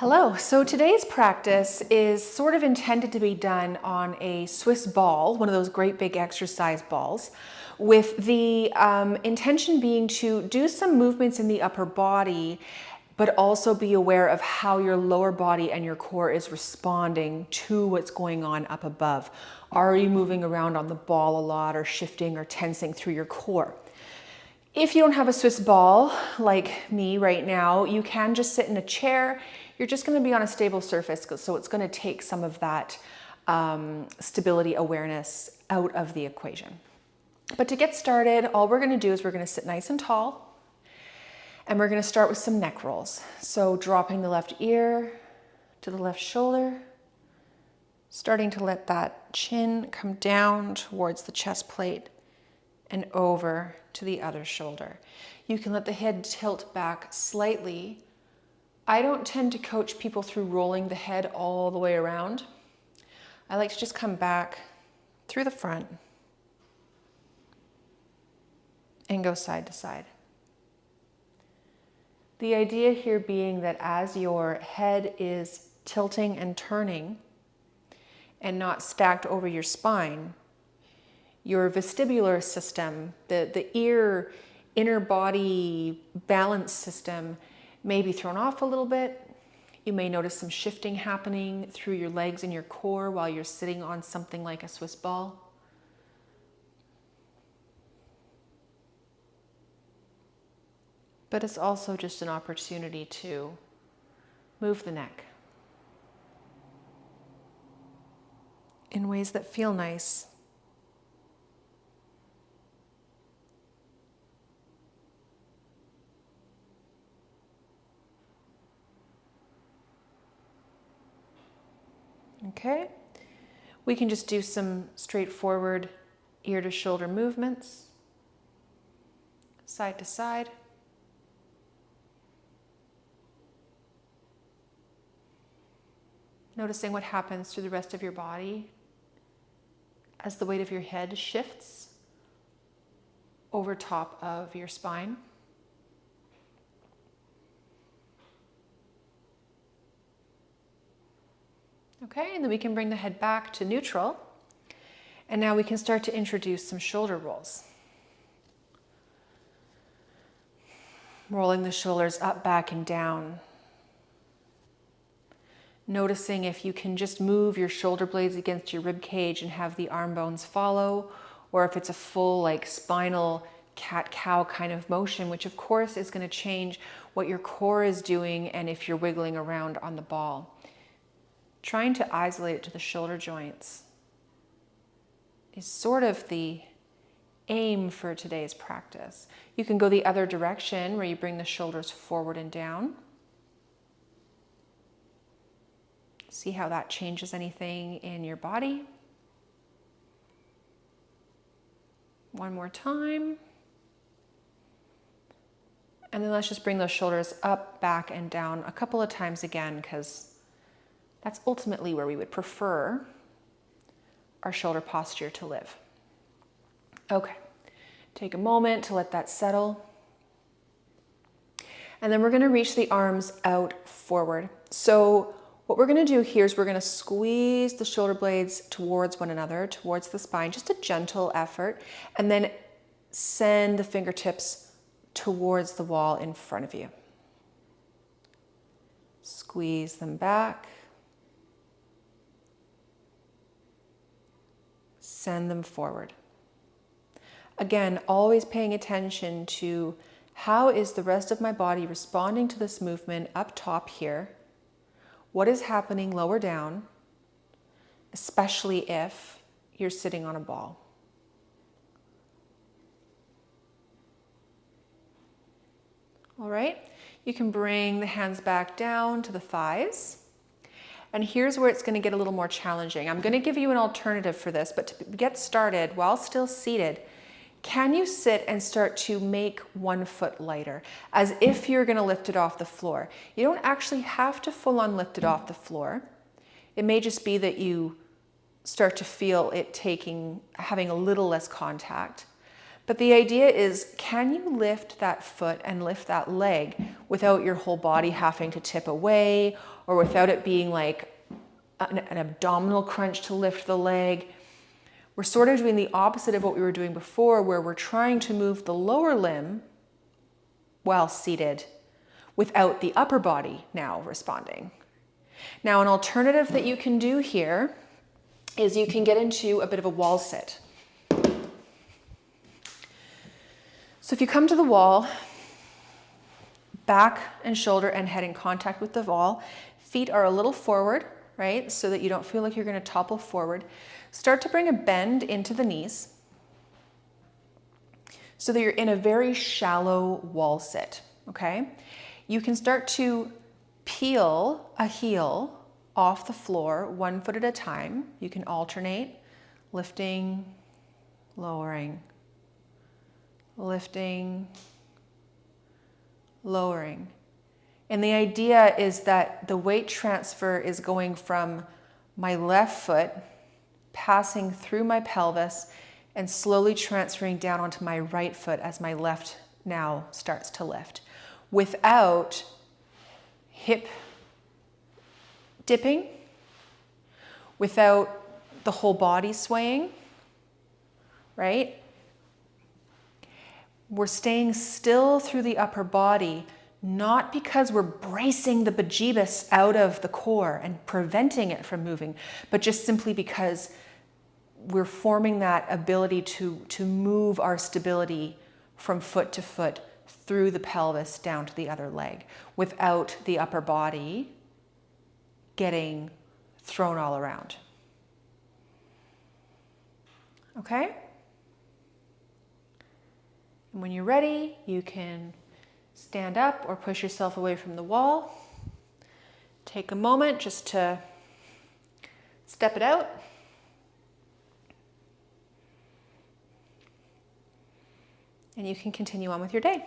Hello, so today's practice is sort of intended to be done on a Swiss ball, one of those great big exercise balls, with the intention being to do some movements in the upper body, but also be aware of how your lower body and your core is responding to what's going on up above. Are you moving around on the ball a lot or shifting or tensing through your core? If you don't have a Swiss ball like me right now, you can just sit in a chair. You're just going to be on a stable surface, so it's going to take some of that stability awareness out of the equation. But to get started, all we're going to do is we're going to sit nice and tall, and we're going to start with some neck rolls. So dropping the left ear to the left shoulder, starting to let that chin come down towards the chest plate and over to the other shoulder. You can let the head tilt back slightly. I don't tend to coach people through rolling the head all the way around. I like to just come back through the front and go side to side. The idea here being that as your head is tilting and turning and not stacked over your spine, your vestibular system, the ear, inner body balance system may be thrown off a little bit. You may notice some shifting happening through your legs and your core while you're sitting on something like a Swiss ball. But it's also just an opportunity to move the neck in ways that feel nice. Okay, we can just do some straightforward ear to shoulder movements, side to side. Noticing what happens through the rest of your body as the weight of your head shifts over top of your spine. Okay, and then we can bring the head back to neutral. And now we can start to introduce some shoulder rolls. Rolling the shoulders up, back, and down. Noticing if you can just move your shoulder blades against your rib cage and have the arm bones follow, or if it's a full like spinal cat-cow kind of motion, which of course is going to change what your core is doing and if you're wiggling around on the ball. Trying to isolate it to the shoulder joints is sort of the aim for today's practice. You can go the other direction where you bring the shoulders forward and down. See how that changes anything in your body. One more time. And then let's just bring those shoulders up, back, and down a couple of times again, because that's ultimately where we would prefer our shoulder posture to live. Okay, take a moment to let that settle. And then we're going to reach the arms out forward. So what we're going to do here is we're going to squeeze the shoulder blades towards one another, towards the spine, just a gentle effort, and then send the fingertips towards the wall in front of you. Squeeze them back. Send them forward. Again, always paying attention to how is the rest of my body responding to this movement up top here? What is happening lower down, especially if you're sitting on a ball? All right, you can bring the hands back down to the thighs. And here's where it's going to get a little more challenging. I'm going to give you an alternative for this, but to get started while still seated, can you sit and start to make one foot lighter as if you're going to lift it off the floor? You don't actually have to full on lift it off the floor. It may just be that you start to feel it having a little less contact. But the idea is, can you lift that foot and lift that leg without your whole body having to tip away, or without it being like an abdominal crunch to lift the leg? We're sort of doing the opposite of what we were doing before, where we're trying to move the lower limb while seated without the upper body now responding. Now, an alternative that you can do here is you can get into a bit of a wall sit. So if you come to the wall, back and shoulder and head in contact with the wall, feet are a little forward, right? So that you don't feel like you're going to topple forward. Start to bring a bend into the knees so that you're in a very shallow wall sit, okay? You can start to peel a heel off the floor 1 foot at a time. You can alternate, lifting, lowering, lifting, lowering. And the idea is that the weight transfer is going from my left foot, passing through my pelvis, and slowly transferring down onto my right foot as my left now starts to lift, without hip dipping, without the whole body swaying, right? We're staying still through the upper body, not because we're bracing the bejeebus out of the core and preventing it from moving, but just simply because we're forming that ability to move our stability from foot to foot through the pelvis down to the other leg without the upper body getting thrown all around. Okay? And when you're ready, you can stand up or push yourself away from the wall. Take a moment just to step it out. And you can continue on with your day.